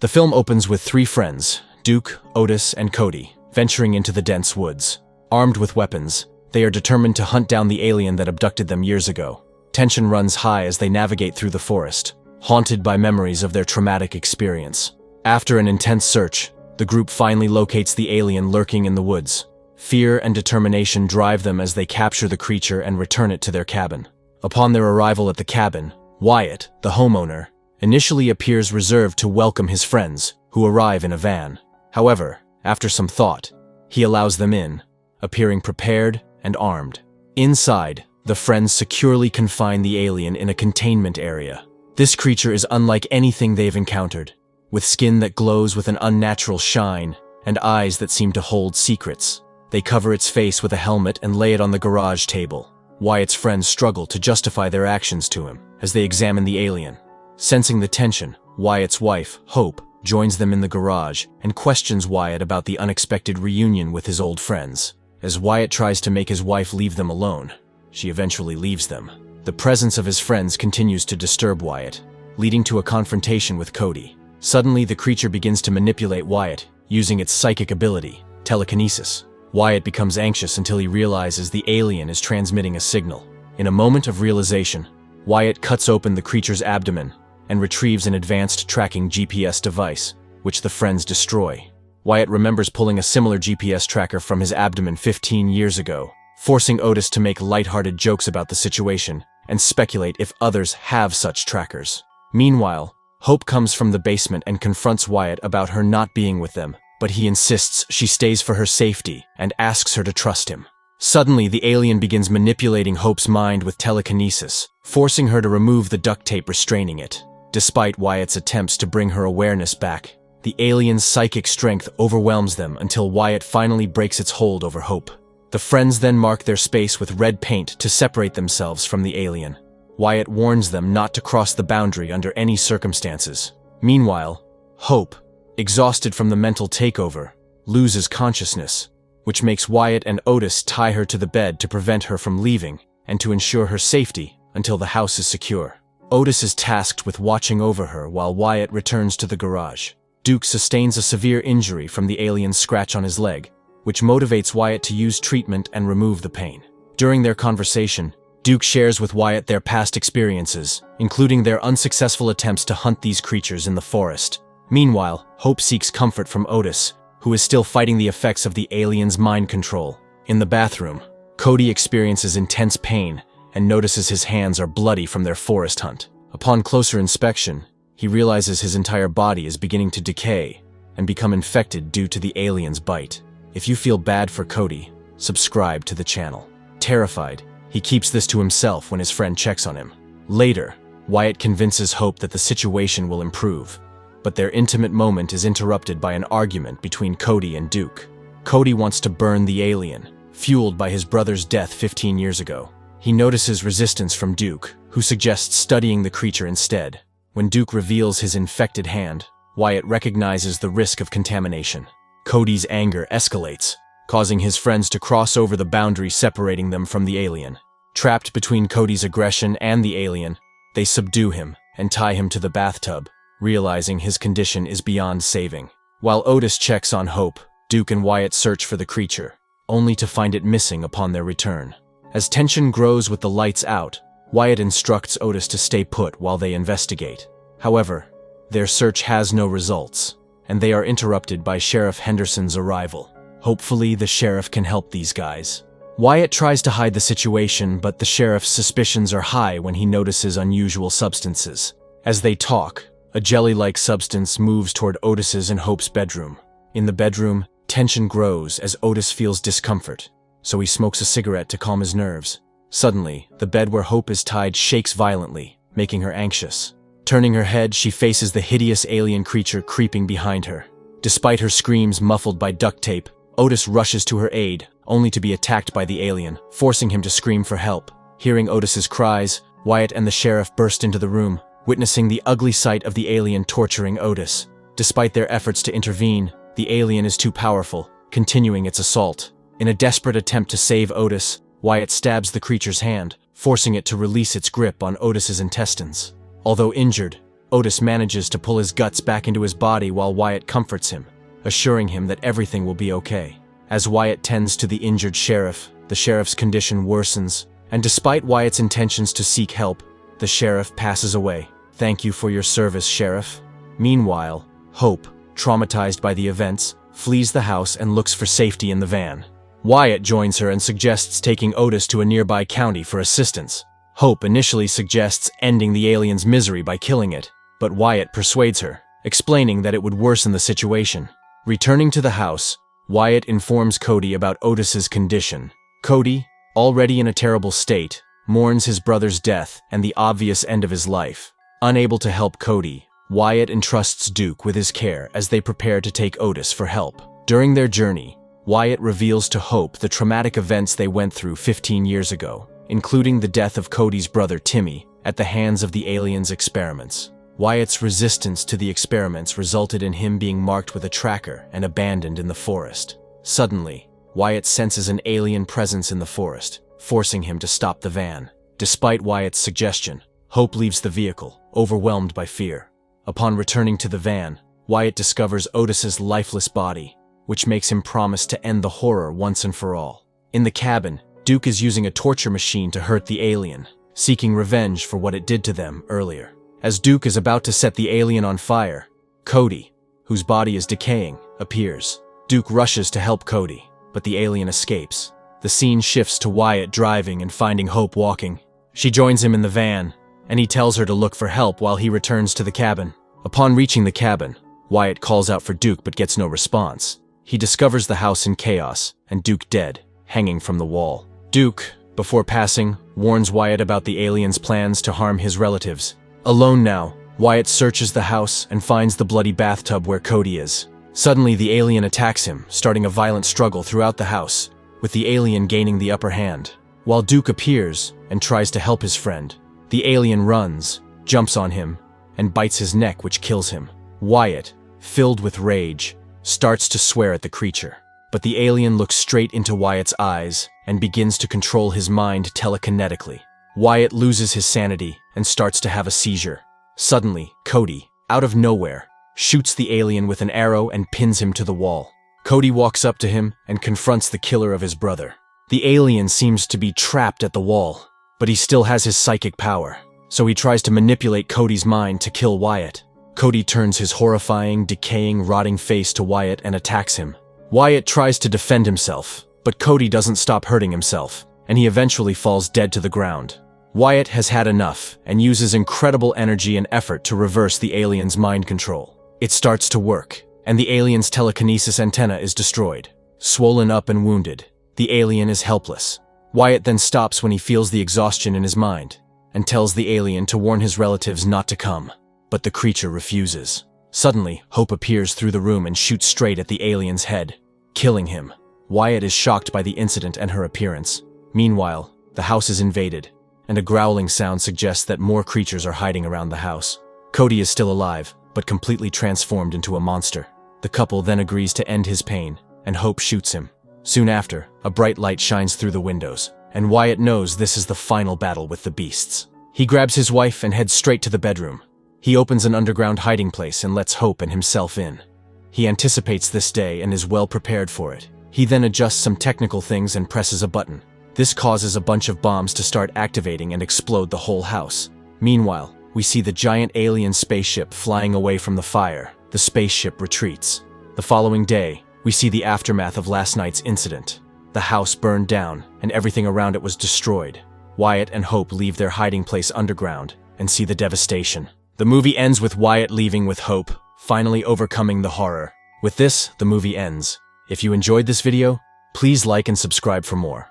The film opens with three friends, Duke, Otis, and Cody, venturing into the dense woods. Armed with weapons, they are determined to hunt down the alien that abducted them years ago. Tension runs high as they navigate through the forest, haunted by memories of their traumatic experience. After an intense search, the group finally locates the alien lurking in the woods. Fear and determination drive them as they capture the creature and return it to their cabin. Upon their arrival at the cabin, Wyatt, the homeowner, initially appears reserved to welcome his friends, who arrive in a van. However, after some thought, he allows them in, appearing prepared and armed. Inside, the friends securely confine the alien in a containment area. This creature is unlike anything they've encountered, with skin that glows with an unnatural shine and eyes that seem to hold secrets. They cover its face with a helmet and lay it on the garage table. Wyatt's friends struggle to justify their actions to him as they examine the alien. Sensing the tension, Wyatt's wife, Hope, joins them in the garage and questions Wyatt about the unexpected reunion with his old friends. As Wyatt tries to make his wife leave them alone, she eventually leaves them. The presence of his friends continues to disturb Wyatt, leading to a confrontation with Cody. Suddenly, the creature begins to manipulate Wyatt, using its psychic ability, telekinesis. Wyatt becomes anxious until he realizes the alien is transmitting a signal. In a moment of realization, Wyatt cuts open the creature's abdomen and retrieves an advanced tracking GPS device, which the friends destroy. Wyatt remembers pulling a similar GPS tracker from his abdomen 15 years ago, forcing Otis to make lighthearted jokes about the situation and speculate if others have such trackers. Meanwhile, Hope comes from the basement and confronts Wyatt about her not being with them, but he insists she stays for her safety and asks her to trust him. Suddenly, the alien begins manipulating Hope's mind with telekinesis, forcing her to remove the duct tape restraining it. Despite Wyatt's attempts to bring her awareness back, the alien's psychic strength overwhelms them until Wyatt finally breaks its hold over Hope. The friends then mark their space with red paint to separate themselves from the alien. Wyatt warns them not to cross the boundary under any circumstances. Meanwhile, Hope, exhausted from the mental takeover, loses consciousness, which makes Wyatt and Otis tie her to the bed to prevent her from leaving and to ensure her safety until the house is secure. Otis is tasked with watching over her while Wyatt returns to the garage. Duke sustains a severe injury from the alien's scratch on his leg, which motivates Wyatt to use treatment and remove the pain. During their conversation, Duke shares with Wyatt their past experiences, including their unsuccessful attempts to hunt these creatures in the forest. Meanwhile, Hope seeks comfort from Otis, who is still fighting the effects of the alien's mind control. In the bathroom, Cody experiences intense pain and notices his hands are bloody from their forest hunt. Upon closer inspection, he realizes his entire body is beginning to decay and become infected due to the alien's bite. If you feel bad for Cody, subscribe to the channel. Terrified, he keeps this to himself when his friend checks on him. Later, Wyatt convinces Hope that the situation will improve, but their intimate moment is interrupted by an argument between Cody and Duke. Cody wants to burn the alien, fueled by his brother's death 15 years ago. He notices resistance from Duke, who suggests studying the creature instead. When Duke reveals his infected hand, Wyatt recognizes the risk of contamination. Cody's anger escalates, causing his friends to cross over the boundary separating them from the alien. Trapped between Cody's aggression and the alien, they subdue him and tie him to the bathtub, realizing his condition is beyond saving. While Otis checks on Hope, Duke and Wyatt search for the creature, only to find it missing upon their return. As tension grows with the lights out, Wyatt instructs Otis to stay put while they investigate. However, their search has no results, and they are interrupted by Sheriff Henderson's arrival. Hopefully, the sheriff can help these guys. Wyatt tries to hide the situation, but the sheriff's suspicions are high when he notices unusual substances. As they talk, a jelly-like substance moves toward Otis's and Hope's bedroom. In the bedroom, tension grows as Otis feels discomfort, so he smokes a cigarette to calm his nerves. Suddenly, the bed where Hope is tied shakes violently, making her anxious. Turning her head, she faces the hideous alien creature creeping behind her. Despite her screams muffled by duct tape, Otis rushes to her aid, only to be attacked by the alien, forcing him to scream for help. Hearing Otis's cries, Wyatt and the sheriff burst into the room, witnessing the ugly sight of the alien torturing Otis. Despite their efforts to intervene, the alien is too powerful, continuing its assault. In a desperate attempt to save Otis, Wyatt stabs the creature's hand, forcing it to release its grip on Otis's intestines. Although injured, Otis manages to pull his guts back into his body while Wyatt comforts him, assuring him that everything will be okay. As Wyatt tends to the injured sheriff, the sheriff's condition worsens, and despite Wyatt's intentions to seek help, the sheriff passes away. "Thank you for your service, Sheriff." Meanwhile, Hope, traumatized by the events, flees the house and looks for safety in the van. Wyatt joins her and suggests taking Otis to a nearby county for assistance. Hope initially suggests ending the alien's misery by killing it, but Wyatt persuades her, explaining that it would worsen the situation. Returning to the house, Wyatt informs Cody about Otis's condition. Cody, already in a terrible state, mourns his brother's death and the obvious end of his life. Unable to help Cody, Wyatt entrusts Duke with his care as they prepare to take Otis for help. During their journey, Wyatt reveals to Hope the traumatic events they went through 15 years ago, including the death of Cody's brother Timmy at the hands of the alien's experiments. Wyatt's resistance to the experiments resulted in him being marked with a tracker and abandoned in the forest. Suddenly, Wyatt senses an alien presence in the forest, forcing him to stop the van. Despite Wyatt's suggestion, Hope leaves the vehicle, overwhelmed by fear. Upon returning to the van, Wyatt discovers Otis's lifeless body, which makes him promise to end the horror once and for all. In the cabin, Duke is using a torture machine to hurt the alien, seeking revenge for what it did to them earlier. As Duke is about to set the alien on fire, Cody, whose body is decaying, appears. Duke rushes to help Cody, but the alien escapes. The scene shifts to Wyatt driving and finding Hope walking. She joins him in the van, and he tells her to look for help while he returns to the cabin. Upon reaching the cabin, Wyatt calls out for Duke but gets no response. He discovers the house in chaos, and Duke dead, hanging from the wall. Duke, before passing, warns Wyatt about the alien's plans to harm his relatives. Alone now, Wyatt searches the house and finds the bloody bathtub where Cody is. Suddenly, the alien attacks him, starting a violent struggle throughout the house, with the alien gaining the upper hand. While Duke appears and tries to help his friend, the alien runs, jumps on him, and bites his neck, which kills him. Wyatt, filled with rage, starts to swear at the creature, but the alien looks straight into Wyatt's eyes and begins to control his mind telekinetically. Wyatt loses his sanity and starts to have a seizure. Suddenly, Cody, out of nowhere, shoots the alien with an arrow and pins him to the wall. Cody walks up to him and confronts the killer of his brother. The alien seems to be trapped at the wall, but he still has his psychic power, so he tries to manipulate Cody's mind to kill Wyatt. Cody turns his horrifying, decaying, rotting face to Wyatt and attacks him. Wyatt tries to defend himself, but Cody doesn't stop hurting himself, and he eventually falls dead to the ground. Wyatt has had enough and uses incredible energy and effort to reverse the alien's mind control. It starts to work, and the alien's telekinesis antenna is destroyed. Swollen up and wounded, the alien is helpless. Wyatt then stops when he feels the exhaustion in his mind, and tells the alien to warn his relatives not to come. But the creature refuses. Suddenly, Hope appears through the room and shoots straight at the alien's head, killing him. Wyatt is shocked by the incident and her appearance. Meanwhile, the house is invaded, and a growling sound suggests that more creatures are hiding around the house. Cody is still alive, but completely transformed into a monster. The couple then agrees to end his pain, and Hope shoots him. Soon after, a bright light shines through the windows, and Wyatt knows this is the final battle with the beasts. He grabs his wife and heads straight to the bedroom. He opens an underground hiding place and lets Hope and himself in. He anticipates this day and is well prepared for it. He then adjusts some technical things and presses a button. This causes a bunch of bombs to start activating and explode the whole house. Meanwhile, we see the giant alien spaceship flying away from the fire. The spaceship retreats. The following day, we see the aftermath of last night's incident. The house burned down, and everything around it was destroyed. Wyatt and Hope leave their hiding place underground and see the devastation. The movie ends with Wyatt leaving with Hope, finally overcoming the horror. With this, the movie ends. If you enjoyed this video, please like and subscribe for more.